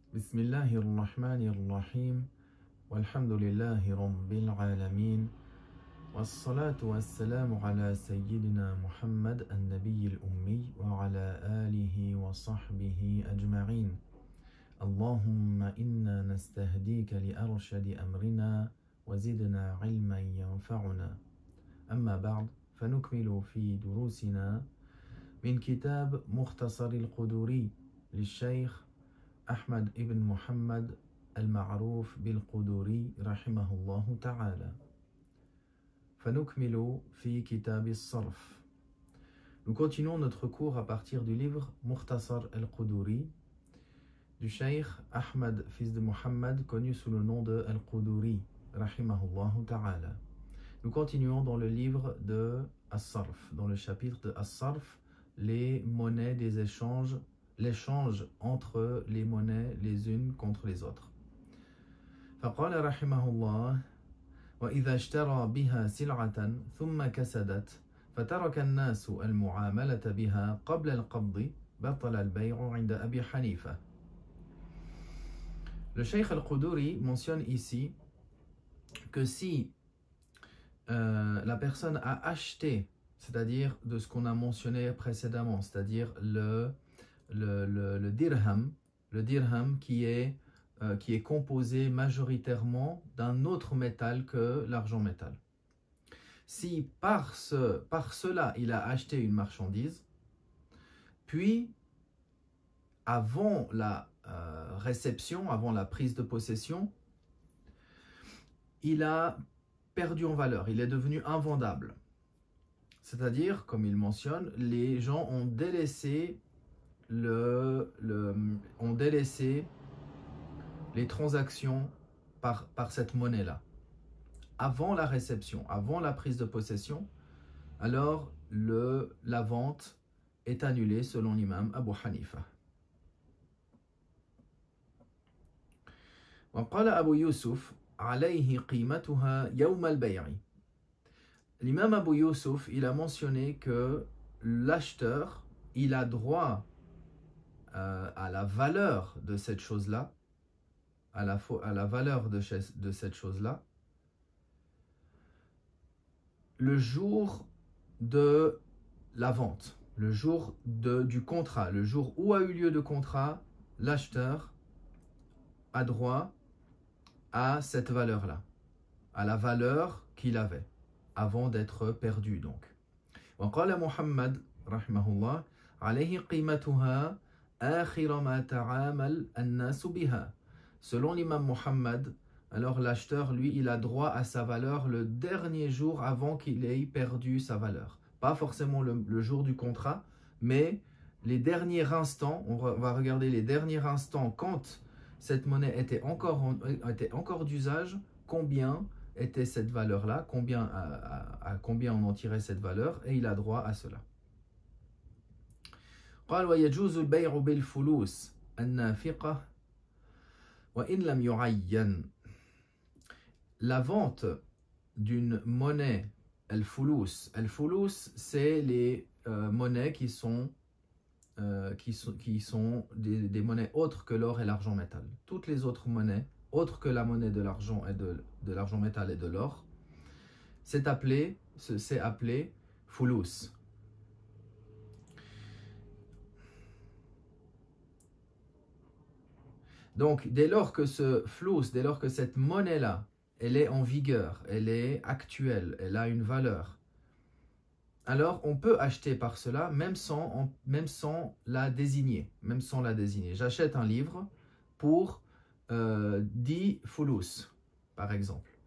Bismillahirrahmanirrahim. Walhamdulillahi rabbil alamin. Wassalatu wassalamu ala sayyidina Muhammad an-Nabiy al-Ummi wa ala alihi wa sahbihi ajma'in. Allahumma inna nastahdika li arshadi amrina wa zidna ilman yanfa'una. Amma ba'd, fanukmilu fi durusina min kitab Mukhtasar al-Quduri للشيخ أحمد ibn Muhammad al-Ma'rouf bil-Quduri rahimahullahu ta'ala. فنكمل في كتاب الصرف. Nous continuons notre cours à partir du livre Mukhtasar al-Quduri du Cheikh Ahmad fils de Muhammad, connu sous le nom de al-Quduri rahimahullahu ta'ala. Nous continuons dans le livre de As-Sarf, dans le chapitre de As-Sarf, les monnaies des échanges, l'échange entre les monnaies les unes contre les autres. فقال رحمه الله: وإذا اشترى بها سلعة ثم كسدت فترك الناس المعاملة بها قبل القبض بطل البيع عند أبي حنيفة. Le Cheikh al-Quduri mentionne ici que si la personne a acheté, c'est-à-dire de ce qu'on a mentionné précédemment, c'est-à-dire le dirham qui est composé majoritairement d'un autre métal que l'argent métal. Si par cela il a acheté une marchandise, puis avant la réception, avant la prise de possession, il a perdu en valeur, il est devenu invendable. C'est-à-dire, comme il mentionne, les gens ont délaissé les transactions par cette monnaie-là. Avant la réception, avant la prise de possession, alors la vente est annulée selon l'imam Abu Hanifa. وقال أبو يوسف عليه قيمتها يوم البيع. L'imam Abu Yusuf, il a mentionné que l'acheteur, il a droit à la valeur de cette chose-là, à la valeur de cette chose-là, le jour de la vente, le jour du contrat, le jour où a eu lieu le contrat, l'acheteur a droit à cette valeur-là, à la valeur qu'il avait avant d'être perdu donc. وقال محمد رحمه الله عليه قيمتها آخر ما تعامل الناس بها. Selon l'imam Muhammad, alors l'acheteur, lui, il a droit à sa valeur le dernier jour avant qu'il ait perdu sa valeur. Pas forcément le jour du contrat, mais les derniers instants, on va regarder les derniers instants quand cette monnaie était encore d'usage, combien était cette valeur-là, combien on en tirait cette valeur, et il a droit à cela. قال ويجوز البيع بالفلوس النافقة وإن لم يعين. La vente d'une monnaie, al-fulus, c'est les monnaies qui sont des monnaies autres que l'or et l'argent métal. Toutes les autres monnaies, autres que la monnaie de l'argent et de l'argent métal et de l'or, c'est appelé fulus. Donc, dès lors que cette monnaie-là, elle est en vigueur, elle est actuelle, elle a une valeur, alors on peut acheter par cela même sans la désigner. J'achète un livre pour 10 fulus, par exemple.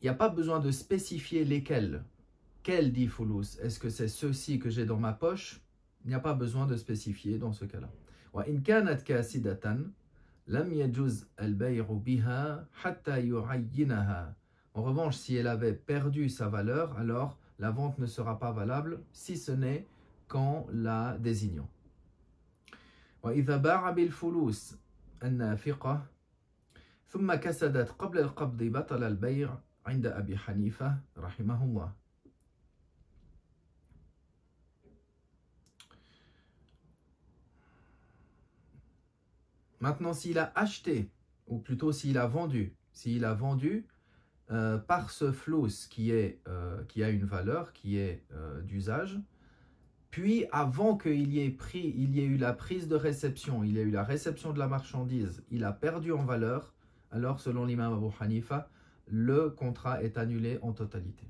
Il n'y a pas besoin de spécifier lesquels. Quels 10 fulus? Est-ce que c'est ceux-ci que j'ai dans ma poche? Il n'y a pas besoin de spécifier dans ce cas-là. وإن كانت كاسدة لم يجوز البيع بها حتى يعينها. En revanche, si elle avait perdu sa valeur, alors la vente ne sera pas valable si ce n'est qu'en la désignant. وإذا باع بالفلوس النافقة ثم كسدت قبل القبض بطل البيع عند أبي حنيفة رحمه الله. Maintenant, s'il a acheté, ou plutôt s'il a vendu par ce flous qui a une valeur, qui est d'usage, puis avant qu'il y ait eu la prise de réception, il y a eu la réception de la marchandise, il a perdu en valeur, alors selon l'imam Abu Hanifa, le contrat est annulé en totalité.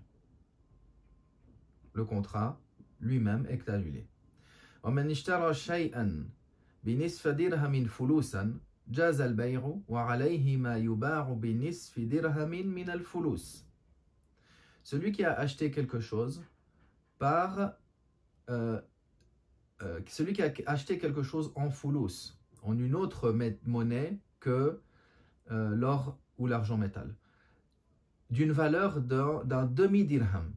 Le contrat lui-même est annulé. ومن اشترى شيئا بنصف درهم فلوسا جاز البيع وعليه ما يباع بنصف درهم من الفلوس. Celui qui a acheté quelque chose celui qui a acheté quelque chose en fulus, en une autre monnaie que l'or ou l'argent métal, d'une valeur d'un demi-dirham,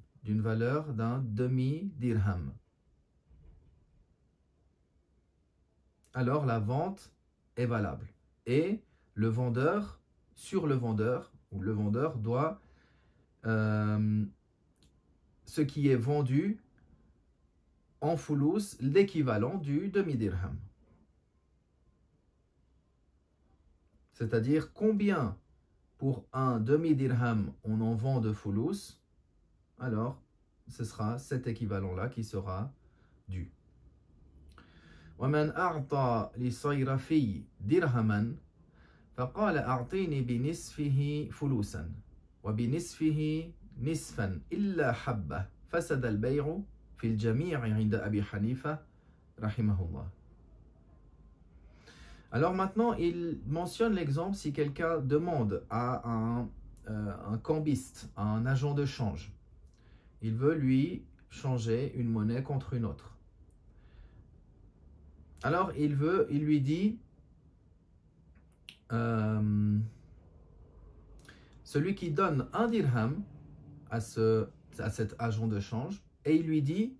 alors la vente est valable. Et le vendeur doit ce qui est vendu en fulus, l'équivalent du demi-dirham. C'est-à-dire combien pour un demi-dirham on en vend de fulus, alors ce sera cet équivalent-là qui sera dû. ومن أعطى لصيرفي درهما فقال أعطيني بنصفه فلوسا وبنصفه نصفا إلا حبة فسد البيع في الجميع عند أبي حنيفة رحمه الله. Alors maintenant, il mentionne l'exemple si quelqu'un demande à un cambiste, à un agent de change, il veut lui changer une monnaie contre une autre. Alors il lui dit, celui qui donne un dirham à cet agent de change, et il lui dit,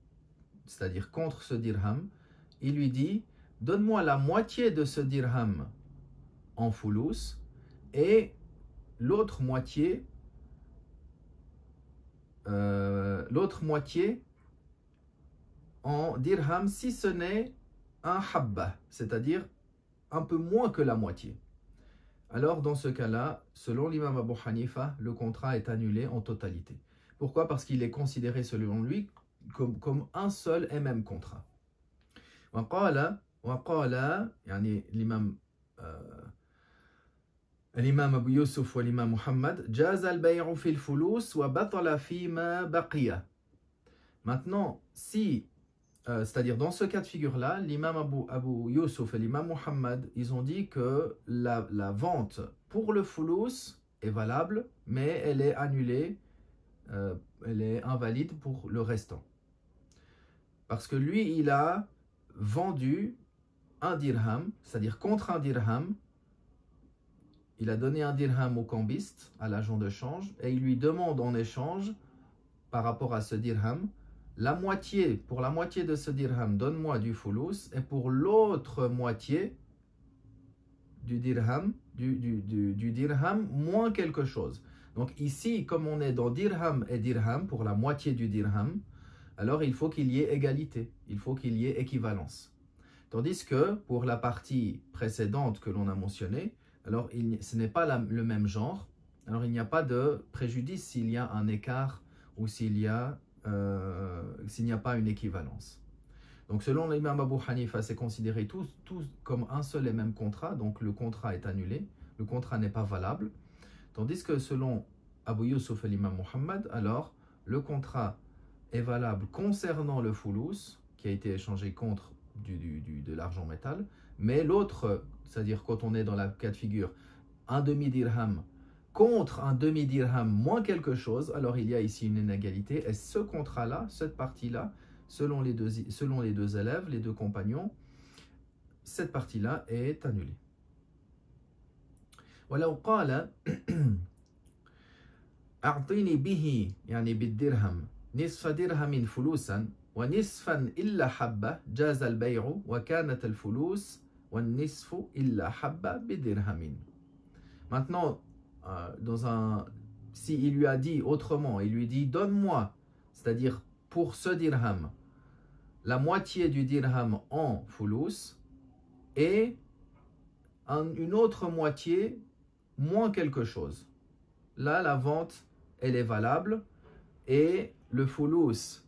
c'est-à-dire contre ce dirham, il lui dit, donne-moi la moitié de ce dirham en fulus et l'autre moitié en dirham si ce n'est un habba, c'est-à-dire un peu moins que la moitié. Alors dans ce cas-là, selon l'imam Abu Hanifa, le contrat est annulé en totalité. Pourquoi? Parce qu'il est considéré selon lui comme un seul et même contrat. وقال يعني الإمام أبو يوسف والإمام محمد جاز البيع في الفلوس وبطل فيما بقي. Maintenant, c'est-à-dire dans ce cas de figure-là, l'imam Abu Yusuf et l'imam Muhammad, ils ont dit que la vente pour le fulus est valable, mais elle est annulée, elle est invalide pour le restant. Parce que lui, il a vendu un dirham, c'est-à-dire contre un dirham, il a donné un dirham au cambiste, à l'agent de change, et il lui demande en échange, par rapport à ce dirham, pour la moitié de ce dirham, donne-moi du fulus, et pour l'autre moitié du dirham, moins quelque chose. Donc ici, comme on est dans dirham et dirham, pour la moitié du dirham, alors il faut qu'il y ait égalité, il faut qu'il y ait équivalence. Tandis que pour la partie précédente que l'on a mentionnée, alors ce n'est pas le même genre, alors il n'y a pas de préjudice s'il y a un écart ou s'il n'y a pas une équivalence. Donc selon l'imam Abu Hanifa, c'est considéré tout comme un seul et même contrat, donc le contrat est annulé, le contrat n'est pas valable. Tandis que selon Abu Yusuf et l'imam Muhammad, alors le contrat est valable concernant le fulus qui a été échangé contre de l'argent métal, mais l'autre, c'est-à-dire quand on est dans la cas de figure un demi-dirham contre un demi-dirham moins quelque chose, alors il y a ici une inégalité, et ce contrat-là, cette partie-là, selon les deux élèves, les deux compagnons, cette partie-là est annulée. ولو قال أعطيني به يعني بالدرهم نصف درهم فلوسا ونصفا إلا حبة جاز البيع وكانت الفلوس والنصف إلا حبة بدرهم. Maintenant, si il lui a dit autrement, il lui dit donne-moi, c'est-à-dire pour ce dirham, la moitié du dirham en fulus et une autre moitié moins quelque chose. Là, la vente, elle est valable et le fulus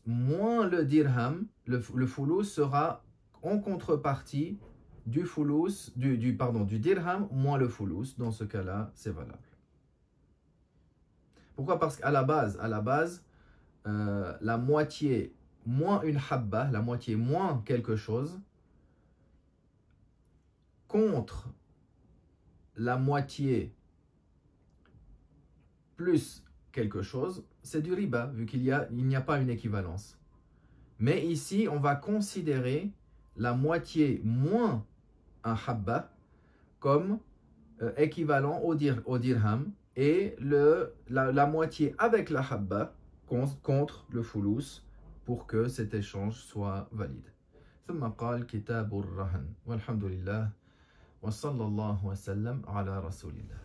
moins le dirham, le fulus sera en contrepartie du dirham moins le fulus. Dans ce cas-là, c'est valable. Pourquoi? Parce qu'à la base, la moitié moins une habba, la moitié moins quelque chose, contre la moitié plus quelque chose, c'est du riba, vu qu'il n'y a pas une équivalence. Mais ici, on va considérer la moitié moins un habba comme équivalent au dirham et la moitié avec la habba contre le fulus pour que cet échange soit valide. ثم قال كتاب الرهن والحمد لله وصلى الله وسلم على رسول الله.